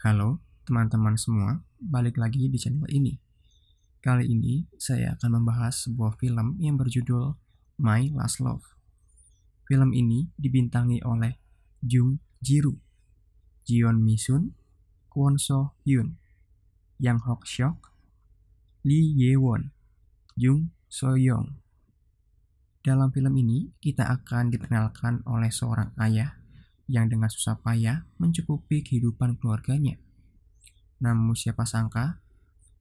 Halo teman-teman semua, balik lagi di channel ini. Kali ini saya akan membahas sebuah film yang berjudul My Last Love. Film ini dibintangi oleh Jung Ji-Ru, Jeon Mi-sun, Kwon So-hyun, Yang Hok-seok, Lee Ye-won, Jung So-young. Dalam film ini, kita akan diperkenalkan oleh seorang ayah yang dengan susah payah mencukupi kehidupan keluarganya. Namun siapa sangka,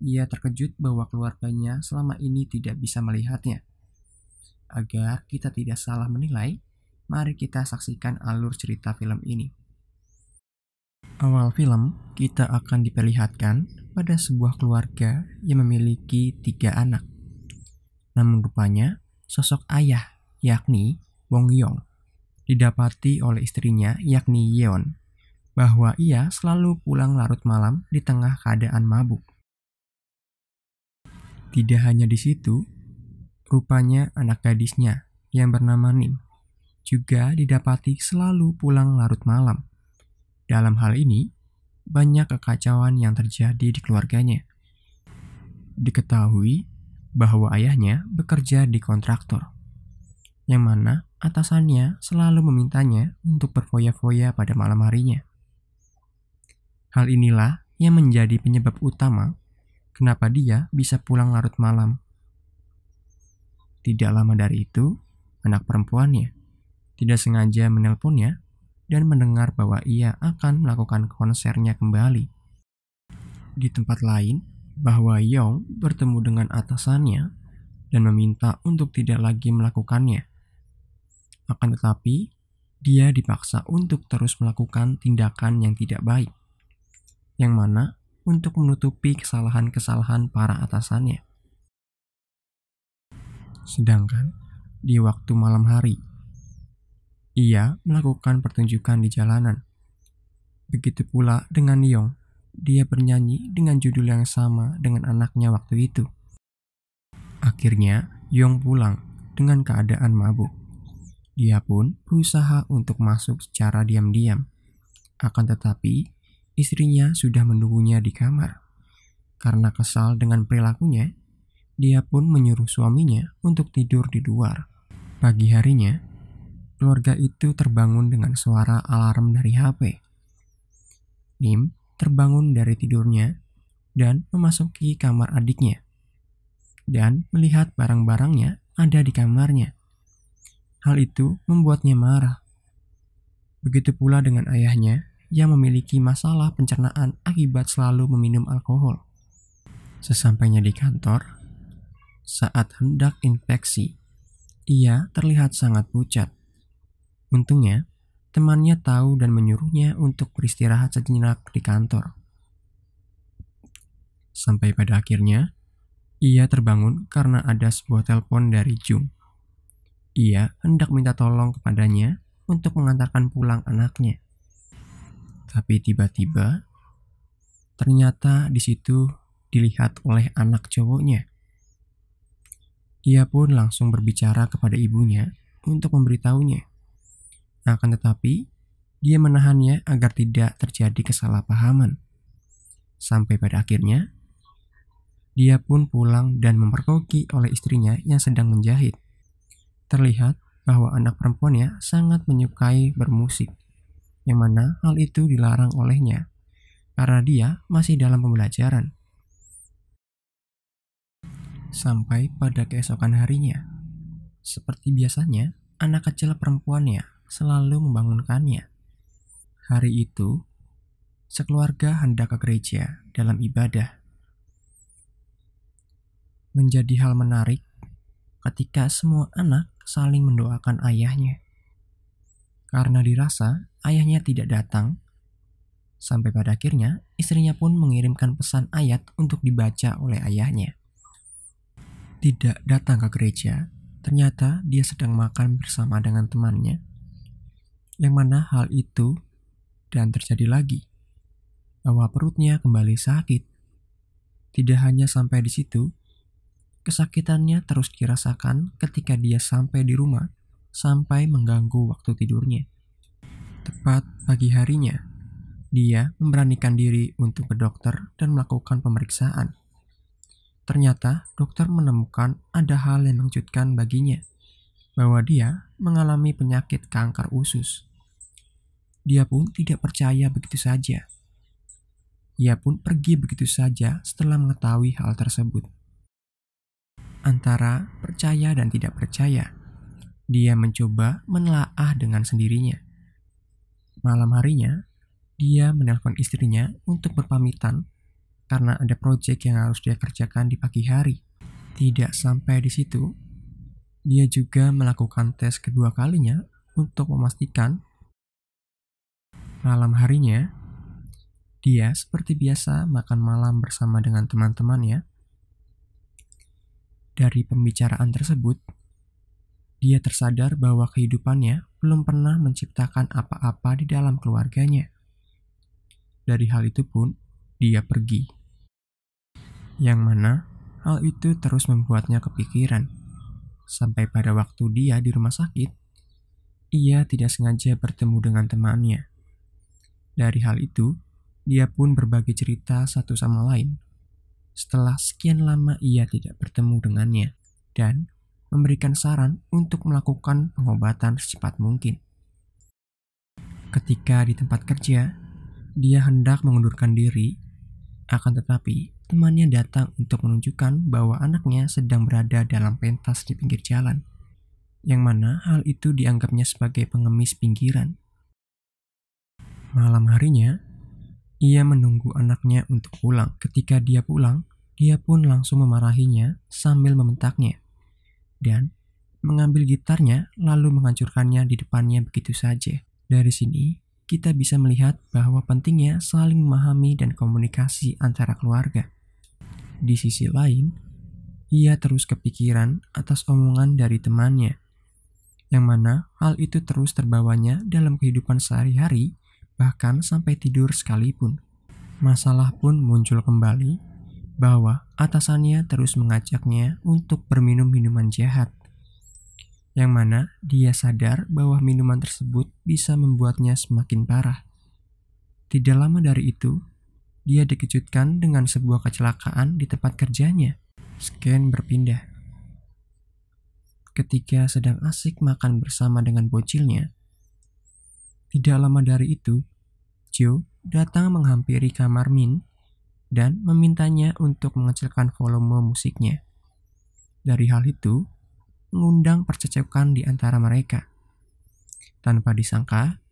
ia terkejut bahwa keluarganya selama ini tidak bisa melihatnya. Agar kita tidak salah menilai, mari kita saksikan alur cerita film ini. Awal film, kita akan diperlihatkan pada sebuah keluarga yang memiliki 3 anak. Namun rupanya, sosok ayah, yakni Bong Yong, didapati oleh istrinya, yakni Yeon, bahwa ia selalu pulang larut malam di tengah keadaan mabuk. Tidak hanya di situ, rupanya anak gadisnya yang bernama Nim juga didapati selalu pulang larut malam. Dalam hal ini, banyak kekacauan yang terjadi di keluarganya. Diketahui bahwa ayahnya bekerja di kontraktor, yang mana atasannya selalu memintanya untuk berfoya-foya pada malam harinya. Hal inilah yang menjadi penyebab utama kenapa dia bisa pulang larut malam. Tidak lama dari itu, anak perempuannya tidak sengaja menelponnya dan mendengar bahwa ia akan melakukan konsernya kembali. Di tempat lain, bahwa Yong bertemu dengan atasannya dan meminta untuk tidak lagi melakukannya. Akan tetapi, dia dipaksa untuk terus melakukan tindakan yang tidak baik, yang mana untuk menutupi kesalahan-kesalahan para atasannya. Sedangkan di waktu malam hari, ia melakukan pertunjukan di jalanan. Begitu pula dengan Yong, dia bernyanyi dengan judul yang sama dengan anaknya waktu itu. Akhirnya, Yong pulang dengan keadaan mabuk. Dia pun berusaha untuk masuk secara diam-diam. Akan tetapi, istrinya sudah menunggunya di kamar. Karena kesal dengan perilakunya, dia pun menyuruh suaminya untuk tidur di luar. Pagi harinya, keluarga itu terbangun dengan suara alarm dari HP. Nim terbangun dari tidurnya dan memasuki kamar adiknya dan melihat barang-barangnya ada di kamarnya. Hal itu membuatnya marah. Begitu pula dengan ayahnya yang memiliki masalah pencernaan akibat selalu meminum alkohol. Sesampainya di kantor, saat hendak infeksi, ia terlihat sangat pucat. Untungnya, temannya tahu dan menyuruhnya untuk beristirahat sejenak di kantor. Sampai pada akhirnya, ia terbangun karena ada sebuah telepon dari Jung. Ia hendak minta tolong kepadanya untuk mengantarkan pulang anaknya. Tapi tiba-tiba, ternyata di situ dilihat oleh anak cowoknya. Ia pun langsung berbicara kepada ibunya untuk memberitahunya. Akan tetapi, dia menahannya agar tidak terjadi kesalahpahaman. Sampai pada akhirnya, dia pun pulang dan memergoki oleh istrinya yang sedang menjahit. Terlihat bahwa anak perempuannya sangat menyukai bermusik, yang mana hal itu dilarang olehnya, karena dia masih dalam pembelajaran. Sampai pada keesokan harinya, seperti biasanya, anak kecil perempuannya selalu membangunkannya. Hari itu, sekeluarga hendak ke gereja dalam ibadah. Menjadi hal menarik ketika semua anak saling mendoakan ayahnya. Karena dirasa ayahnya tidak datang, sampai pada akhirnya istrinya pun mengirimkan pesan ayat untuk dibaca oleh ayahnya. Tidak datang ke gereja, ternyata dia sedang makan bersama dengan temannya. Yang mana hal itu dan terjadi lagi, bahwa perutnya kembali sakit. Tidak hanya sampai di situ, kesakitannya terus dirasakan ketika dia sampai di rumah, sampai mengganggu waktu tidurnya. Tepat pagi harinya, Dia memberanikan diri untuk ke dokter dan melakukan pemeriksaan. Ternyata dokter menemukan ada hal yang mengejutkan baginya, bahwa dia mengalami penyakit kanker usus. Dia pun tidak percaya begitu saja. Ia pun pergi begitu saja setelah mengetahui hal tersebut. Antara percaya dan tidak percaya, dia mencoba menelaah dengan sendirinya. Malam harinya, dia menelpon istrinya untuk berpamitan karena ada proyek yang harus dia kerjakan di pagi hari. Tidak sampai di situ, dia juga melakukan tes kedua kalinya untuk memastikan malam harinya dia seperti biasa makan malam bersama dengan teman-temannya. Dari pembicaraan tersebut, dia tersadar bahwa kehidupannya belum pernah menciptakan apa-apa di dalam keluarganya. Dari hal itu pun, dia pergi. Yang mana, hal itu terus membuatnya kepikiran. Sampai pada waktu dia di rumah sakit, ia tidak sengaja bertemu dengan temannya. Dari hal itu, dia pun berbagi cerita satu sama lain. Setelah sekian lama ia tidak bertemu dengannya, dan memberikan saran untuk melakukan pengobatan secepat mungkin. Ketika di tempat kerja, dia hendak mengundurkan diri, akan tetapi temannya datang untuk menunjukkan bahwa anaknya sedang berada dalam pentas di pinggir jalan, yang mana hal itu dianggapnya sebagai pengemis pinggiran. Malam harinya, ia menunggu anaknya untuk pulang. Ketika dia pulang, dia pun langsung memarahinya sambil membentaknya, dan mengambil gitarnya lalu menghancurkannya di depannya begitu saja. Dari sini, kita bisa melihat bahwa pentingnya saling memahami dan komunikasi antara keluarga. Di sisi lain, ia terus kepikiran atas omongan dari temannya, yang mana hal itu terus terbawanya dalam kehidupan sehari-hari, bahkan sampai tidur sekalipun. Masalah pun muncul kembali, bahwa atasannya terus mengajaknya untuk berminum minuman jahat, yang mana dia sadar bahwa minuman tersebut bisa membuatnya semakin parah. Tidak lama dari itu, dia dikejutkan dengan sebuah kecelakaan di tempat kerjanya. Scan berpindah. Ketika sedang asik makan bersama dengan bocilnya, tidak lama dari itu, Joe datang menghampiri kamar Min dan memintanya untuk mengecilkan volume musiknya. Dari hal itu, mengundang percekcokan di antara mereka. Tanpa disangka,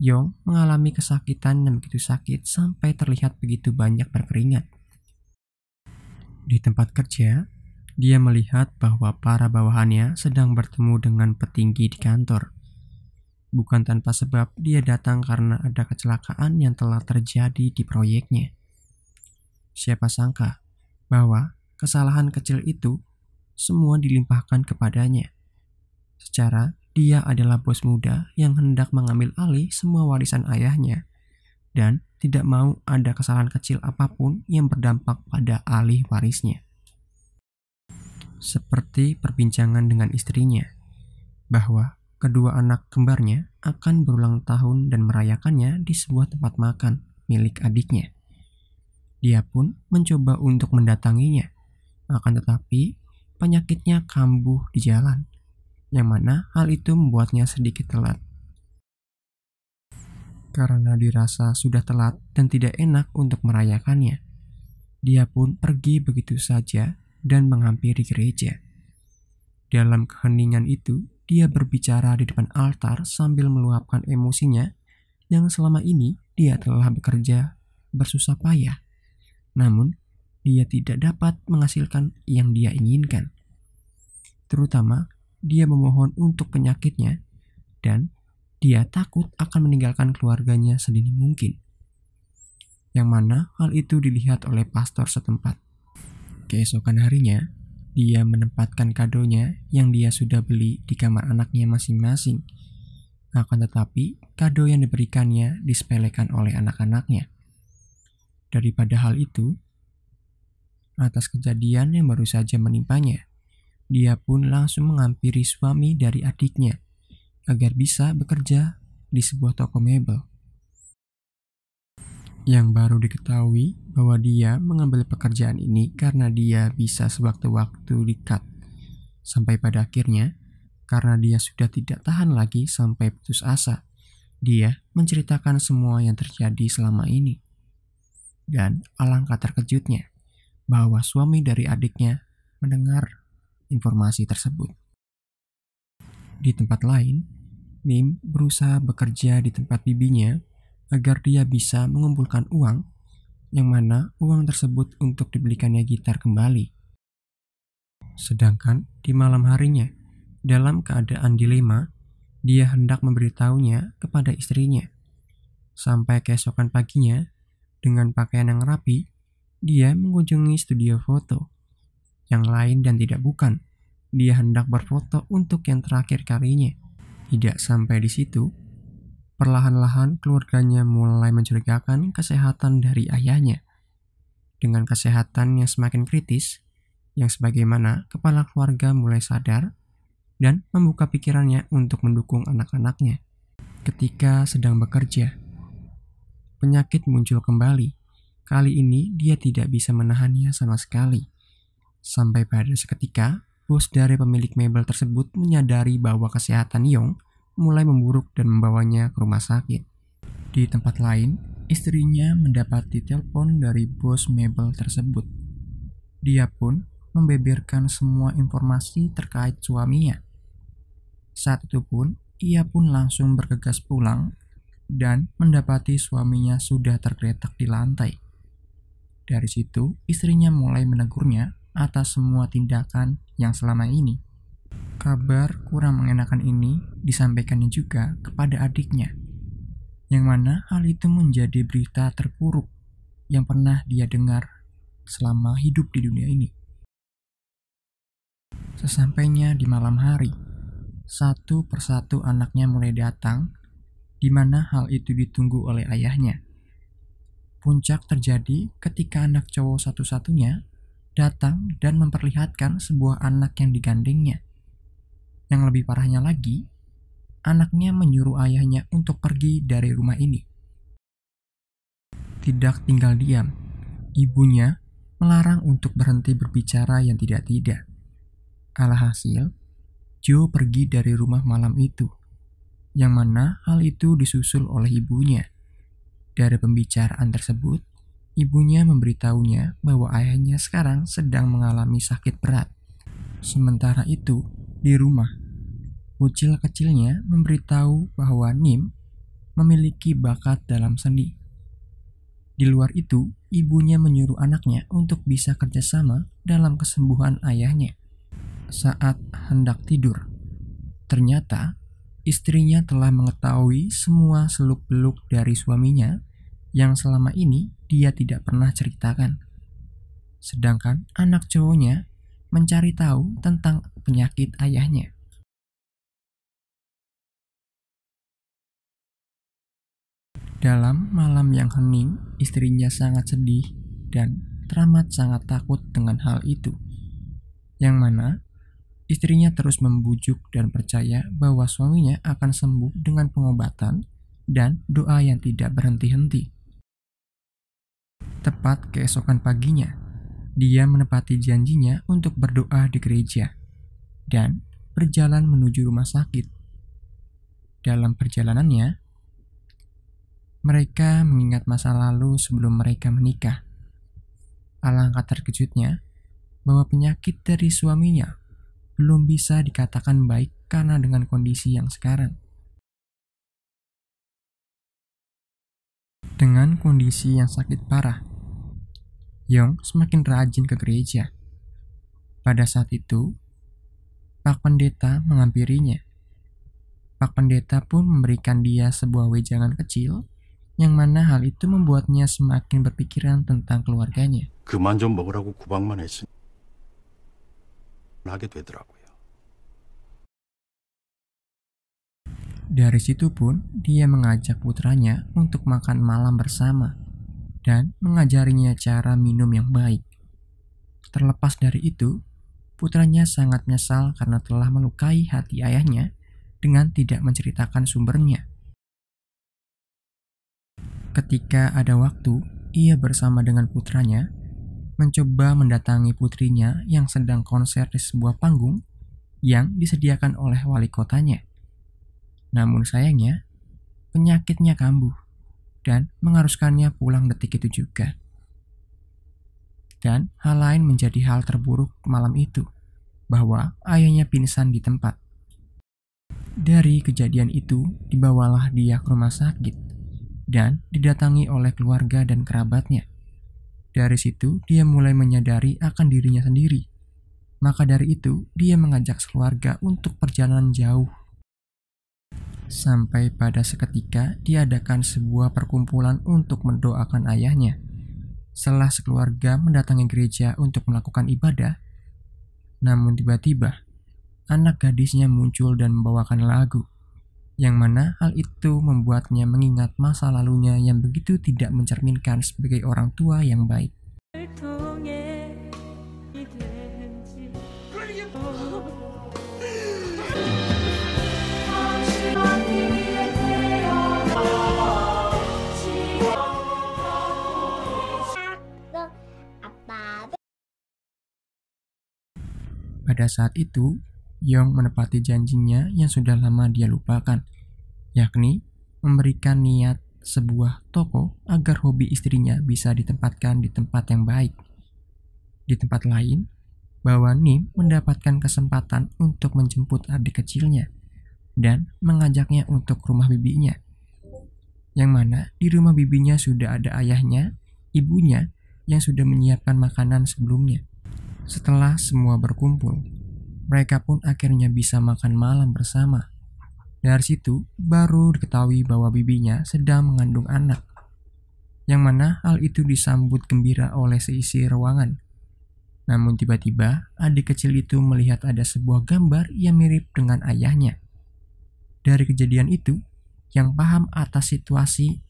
Yong mengalami kesakitan yang begitu sakit sampai terlihat begitu banyak berkeringat. Di tempat kerja, dia melihat bahwa para bawahannya sedang bertemu dengan petinggi di kantor. Bukan tanpa sebab dia datang karena ada kecelakaan yang telah terjadi di proyeknya. Siapa sangka bahwa kesalahan kecil itu semua dilimpahkan kepadanya. Secara dia adalah bos muda yang hendak mengambil alih semua warisan ayahnya dan tidak mau ada kesalahan kecil apapun yang berdampak pada ahli warisnya. Seperti perbincangan dengan istrinya, bahwa kedua anak kembarnya akan berulang tahun dan merayakannya di sebuah tempat makan milik adiknya. Dia pun mencoba untuk mendatanginya, akan tetapi penyakitnya kambuh di jalan, yang mana hal itu membuatnya sedikit telat. Karena dirasa sudah telat dan tidak enak untuk merayakannya, dia pun pergi begitu saja dan menghampiri gereja. Dalam keheningan itu, dia berbicara di depan altar sambil meluapkan emosinya yang selama ini dia telah bekerja bersusah payah. Namun, dia tidak dapat menghasilkan yang dia inginkan. Terutama, dia memohon untuk penyakitnya, dan dia takut akan meninggalkan keluarganya sedini mungkin. Yang mana hal itu dilihat oleh pastor setempat. Keesokan harinya, dia menempatkan kadonya yang dia sudah beli di kamar anaknya masing-masing. Akan tetapi, kado yang diberikannya disepelekan oleh anak-anaknya. Daripada hal itu, atas kejadian yang baru saja menimpanya, dia pun langsung menghampiri suami dari adiknya agar bisa bekerja di sebuah toko mebel. yang baru diketahui bahwa dia mengambil pekerjaan ini karena dia bisa sewaktu-waktu di-cut. Sampai pada akhirnya, karena dia sudah tidak tahan lagi sampai putus asa, dia menceritakan semua yang terjadi selama ini. Dan alangkah terkejutnya bahwa suami dari adiknya mendengar informasi tersebut. Di tempat lain, Nim berusaha bekerja di tempat bibinya agar dia bisa mengumpulkan uang, yang mana uang tersebut untuk dibelikannya gitar kembali. Sedangkan di malam harinya, dalam keadaan dilema, dia hendak memberitahunya kepada istrinya. Sampai keesokan paginya, dengan pakaian yang rapi, dia mengunjungi studio foto. Yang lain dan tidak bukan, dia hendak berfoto untuk yang terakhir kalinya. Tidak sampai di situ, perlahan-lahan keluarganya mulai mencurigakan kesehatan dari ayahnya. Dengan kesehatan yang semakin kritis, yang sebagaimana kepala keluarga mulai sadar dan membuka pikirannya untuk mendukung anak-anaknya. Ketika sedang bekerja, penyakit muncul kembali. Kali ini dia tidak bisa menahannya sama sekali. Sampai pada seketika, bos dari pemilik mebel tersebut menyadari bahwa kesehatan Yong mulai memburuk dan membawanya ke rumah sakit. Di tempat lain, istrinya mendapati telepon dari bos mebel tersebut. Dia pun membeberkan semua informasi terkait suaminya. Saat itu pun, ia pun langsung bergegas pulang dan mendapati suaminya sudah tergeletak di lantai. Dari situ, istrinya mulai menegurnya atas semua tindakan yang selama ini. Kabar kurang mengenakan ini disampaikannya juga kepada adiknya, yang mana hal itu menjadi berita terburuk yang pernah dia dengar selama hidup di dunia ini. Sesampainya di malam hari, satu persatu anaknya mulai datang, di mana hal itu ditunggu oleh ayahnya. Puncak terjadi ketika anak cowok satu-satunya datang dan memperlihatkan sebuah anak yang digandengnya. Yang lebih parahnya lagi, anaknya menyuruh ayahnya untuk pergi dari rumah ini. Tidak tinggal diam, ibunya melarang untuk berhenti berbicara yang tidak-tidak. Alhasil, Joe pergi dari rumah malam itu, yang mana hal itu disusul oleh ibunya. Dari pembicaraan tersebut, ibunya memberitahunya bahwa ayahnya sekarang sedang mengalami sakit berat. Sementara itu, di rumah, bocil kecilnya memberitahu bahwa Nim memiliki bakat dalam seni. Di luar itu, ibunya menyuruh anaknya untuk bisa kerjasama dalam kesembuhan ayahnya. Saat hendak tidur, ternyata istrinya telah mengetahui semua seluk-beluk dari suaminya yang selama ini dia tidak pernah ceritakan. Sedangkan anak cowoknya mencari tahu tentang penyakit ayahnya. Dalam malam yang hening, istrinya sangat sedih dan teramat sangat takut dengan hal itu. Yang mana istrinya terus membujuk dan percaya bahwa suaminya akan sembuh dengan pengobatan dan doa yang tidak berhenti-henti. Tepat keesokan paginya, dia menepati janjinya untuk berdoa di gereja dan berjalan menuju rumah sakit. Dalam perjalanannya, mereka mengingat masa lalu sebelum mereka menikah. Alangkah terkejutnya bahwa penyakit dari suaminya belum bisa dikatakan baik karena dengan kondisi yang sekarang. Dengan kondisi yang sakit parah, Yong semakin rajin ke gereja. Pada saat itu, Pak Pendeta menghampirinya. Pak Pendeta pun memberikan dia sebuah wejangan kecil, yang mana hal itu membuatnya semakin berpikiran tentang keluarganya. 그만 좀 먹으라고 구박만 했으니 하게 되더라고요. Dari situ pun, dia mengajak putranya untuk makan malam bersama dan mengajarinya cara minum yang baik. Terlepas dari itu, putranya sangat menyesal karena telah melukai hati ayahnya dengan tidak menceritakan sumbernya. Ketika ada waktu, ia bersama dengan putranya mencoba mendatangi putrinya yang sedang konser di sebuah panggung yang disediakan oleh wali kotanya. Namun sayangnya, penyakitnya kambuh dan mengharuskannya pulang detik itu juga. Dan hal lain menjadi hal terburuk malam itu, bahwa ayahnya pingsan di tempat. Dari kejadian itu, dibawalah dia ke rumah sakit dan didatangi oleh keluarga dan kerabatnya. Dari situ, dia mulai menyadari akan dirinya sendiri. Maka dari itu, dia mengajak keluarga untuk perjalanan jauh. Sampai pada seketika, diadakan sebuah perkumpulan untuk mendoakan ayahnya. Setelah sekeluarga mendatangi gereja untuk melakukan ibadah, namun tiba-tiba, anak gadisnya muncul dan membawakan lagu, yang mana hal itu membuatnya mengingat masa lalunya yang begitu tidak mencerminkan sebagai orang tua yang baik. Pada saat itu, Yong menepati janjinya yang sudah lama dia lupakan, yakni memberikan niat sebuah toko agar hobi istrinya bisa ditempatkan di tempat yang baik. Di tempat lain, bahwa Nim mendapatkan kesempatan untuk menjemput adik kecilnya dan mengajaknya untuk rumah bibinya, yang mana di rumah bibinya sudah ada ayahnya, ibunya yang sudah menyiapkan makanan sebelumnya. Setelah semua berkumpul, mereka pun akhirnya bisa makan malam bersama. Dari situ, baru diketahui bahwa bibinya sedang mengandung anak, yang mana hal itu disambut gembira oleh seisi ruangan. Namun tiba-tiba, adik kecil itu melihat ada sebuah gambar yang mirip dengan ayahnya. Dari kejadian itu, yang paham atas situasi,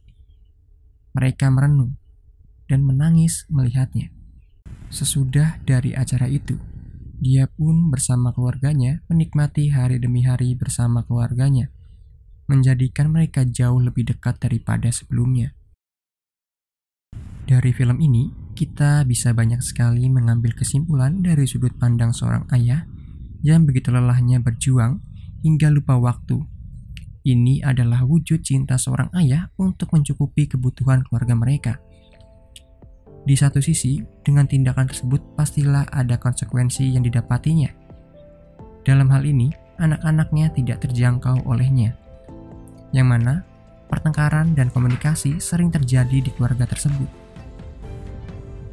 mereka merenung dan menangis melihatnya. Sesudah dari acara itu, dia pun bersama keluarganya menikmati hari demi hari bersama keluarganya, menjadikan mereka jauh lebih dekat daripada sebelumnya. Dari film ini, kita bisa banyak sekali mengambil kesimpulan dari sudut pandang seorang ayah yang begitu lelahnya berjuang hingga lupa waktu. Ini adalah wujud cinta seorang ayah untuk mencukupi kebutuhan keluarga mereka. Di satu sisi, dengan tindakan tersebut pastilah ada konsekuensi yang didapatinya. Dalam hal ini, anak-anaknya tidak terjangkau olehnya, yang mana pertengkaran dan komunikasi sering terjadi di keluarga tersebut.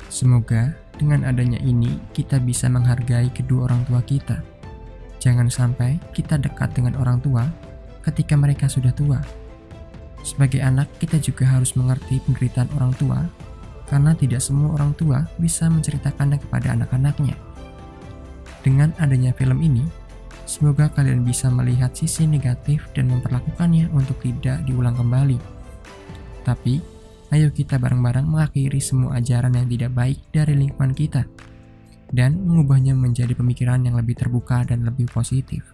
Semoga dengan adanya ini kita bisa menghargai kedua orang tua kita. Jangan sampai kita dekat dengan orang tua ketika mereka sudah tua. Sebagai anak, kita juga harus mengerti penderitaan orang tua, karena tidak semua orang tua bisa menceritakannya kepada anak-anaknya. Dengan adanya film ini, semoga kalian bisa melihat sisi negatif dan memperlakukannya untuk tidak diulang kembali. Tapi, ayo kita bareng-bareng mengakhiri semua ajaran yang tidak baik dari lingkungan kita, dan mengubahnya menjadi pemikiran yang lebih terbuka dan lebih positif.